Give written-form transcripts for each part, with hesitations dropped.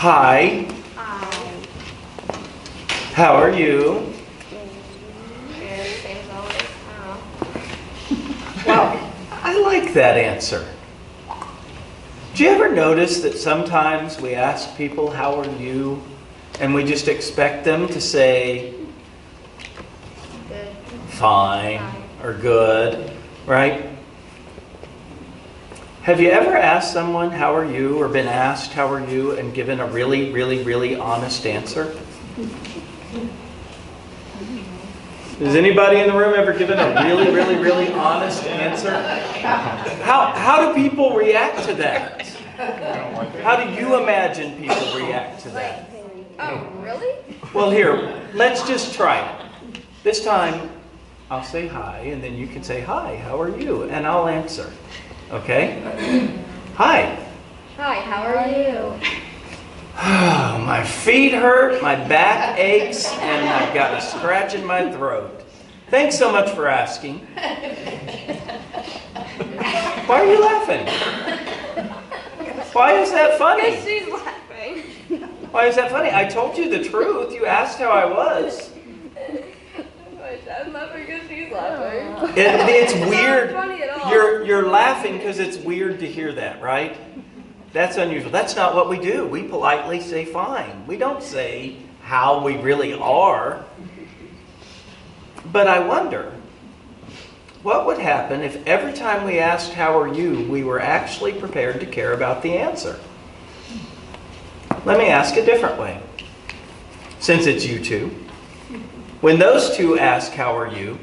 Hi. Hi. How are you? Good, same as always. Well, I like that answer. Do you ever notice that sometimes we ask people, how are you? And we just expect them to say, Good. fine or good, right? Have you ever asked someone, how are you? Or been asked, how are you? And given a really, really, really honest answer? Has anybody in the room ever given a really, really, really honest answer? How do people react to that? How do you imagine people react to that? Oh, really? Well, here, let's just try it. This time, I'll say hi, and then you can say, hi, how are you? And I'll answer. Okay? Hi. Hi, how are you? Oh, my feet hurt, my back aches, and I've got a scratch in my throat. Thanks so much for asking. Why are you laughing? Why is that funny? Because she's laughing. Why is that funny? I told you the truth. You asked how I was. I'm laughing because she's laughing. It's It's weird. not funny at all. You're laughing because it's weird to hear that, right? That's unusual. That's not what we do. We politely say fine. We don't say how we really are. But I wonder, what would happen if every time we asked how are you, we were actually prepared to care about the answer? Let me ask a different way. Since it's you two, when those two ask how are you,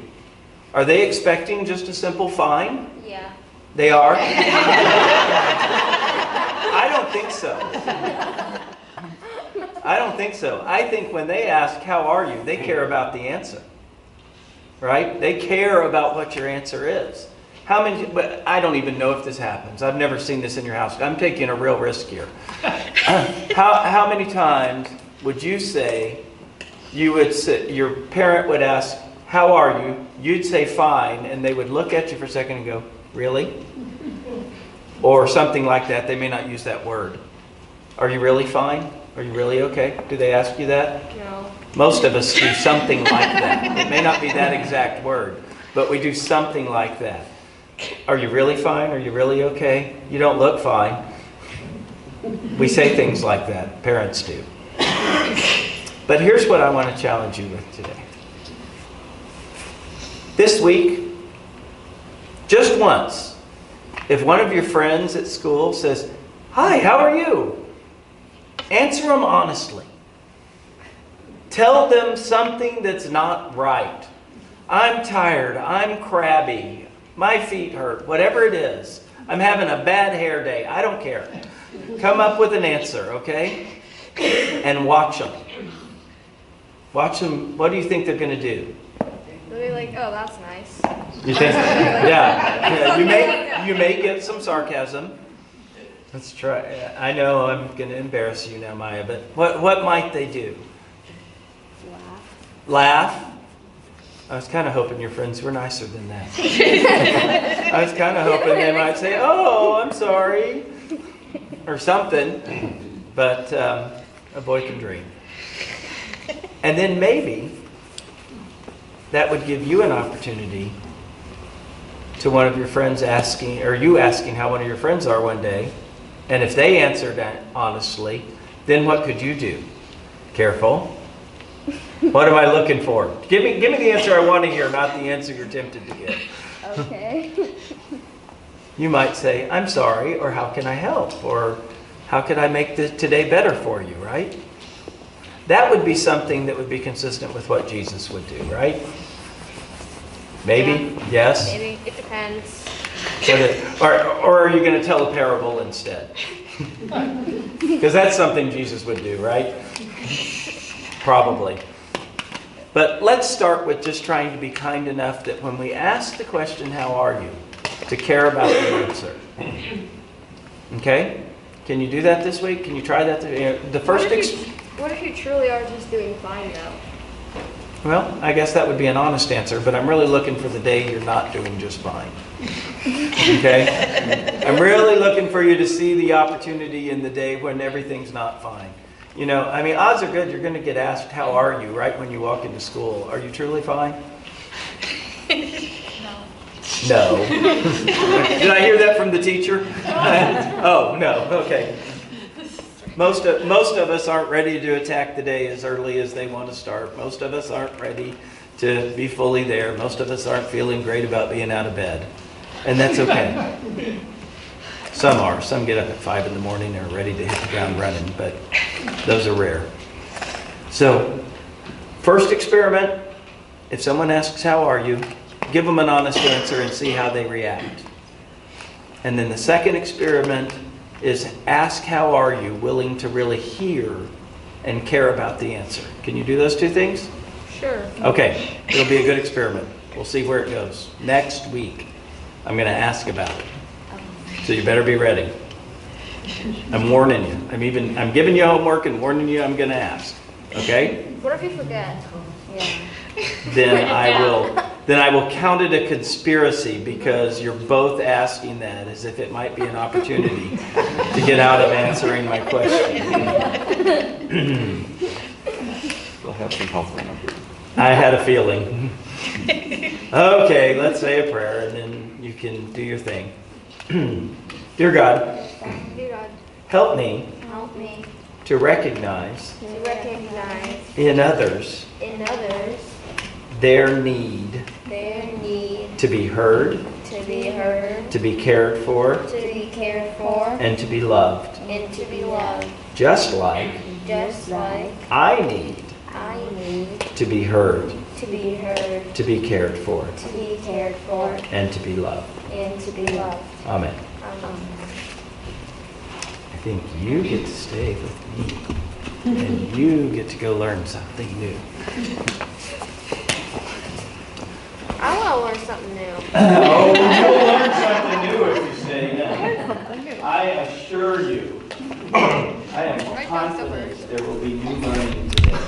are they expecting just a simple fine? Yeah. They are? I don't think so. I don't think so. I think when they ask, how are you, they care about the answer. Right? They care about what your answer is. How many, but I don't even know if this happens. I've never seen this in your house. I'm taking a real risk here. How many times would you say, your parent would ask, how are you? You'd say fine, and they would look at you for a second and go, really? Or something like that. They may not use that word. Are you really fine? Are you really okay? Do they ask you that? No. Most of us do something like that. It may not be that exact word, but we do something like that. Are you really fine? Are you really okay? You don't look fine. We say things like that. Parents do. But here's what I want to challenge you with today. This week, just once, if one of your friends at school says, hi, how are you? Answer them honestly. Tell them something that's not right. I'm tired. I'm crabby. My feet hurt. Whatever it is. I'm having a bad hair day. I don't care. Come up with an answer, okay? And watch them. Watch them. What do you think they're going to do? They'll be like, oh, that's nice. You think? Yeah. You may get some sarcasm. Let's try. I know I'm going to embarrass you now, Maya, but what might they do? Laugh? I was kind of hoping your friends were nicer than that. I was kind of hoping they might say, oh, I'm sorry, or something. But a boy can dream. And then maybe that would give you an opportunity to one of your friends asking, or you asking how one of your friends are one day. And if they answered honestly, then what could you do? Careful. What am I looking for? Give me the answer I want to hear, not the answer you're tempted to give. Okay. You might say, I'm sorry, or how can I help? Or how could I make today better for you, right? That would be something that would be consistent with what Jesus would do, right? Maybe? Yeah. Yes? Maybe. It depends. Or are you going to tell a parable instead? Because that's something Jesus would do, right? Probably. But let's start with just trying to be kind enough that when we ask the question, how are you? To care about the answer. Okay? Can you do that this week? Can you try that? What if you truly are just doing fine though? Well, I guess that would be an honest answer, but I'm really looking for the day you're not doing just fine. Okay? I'm really looking for you to see the opportunity in the day when everything's not fine. You know, I mean, odds are good you're going to get asked, how are you, right when you walk into school. Are you truly fine? No. Did I hear that from the teacher? Oh, no. Okay. Most of us aren't ready to attack the day as early as they want to start. Most of us aren't ready to be fully there. Most of us aren't feeling great about being out of bed. And that's okay. Some are. Some get up at 5 in the morning and are ready to hit the ground running, but those are rare. So, first experiment, if someone asks, how are you? Give them an honest answer and see how they react. And then the second experiment is ask, how are you, willing to really hear and care about the answer. Can you do those two things? Sure. Okay, it'll be a good experiment. We'll see where it goes. Next week, I'm going to ask about it. So you better be ready. I'm warning you. I'm giving you homework and warning you I'm going to ask. Okay? What if you forget? Yeah. Then I will count it a conspiracy because you're both asking that as if it might be an opportunity to get out of answering my question. We'll have some help remember. I had a feeling. Okay, let's say a prayer and then you can do your thing. Dear God, Dear God, help me help me to recognize to recognize in others in others their need their need to be heard, to be heard, to be cared for, to be cared for, and to be loved. and to be loved, Just like just like I need I need to be heard, to be heard, to be cared for, to be cared for, and to be loved. and to be loved. Amen. Amen. I think you get to stay with me, and you get to go learn something new. I want to learn something new. Oh, you'll learn something new if you stay now. I assure you, I am confident there will be new learning today.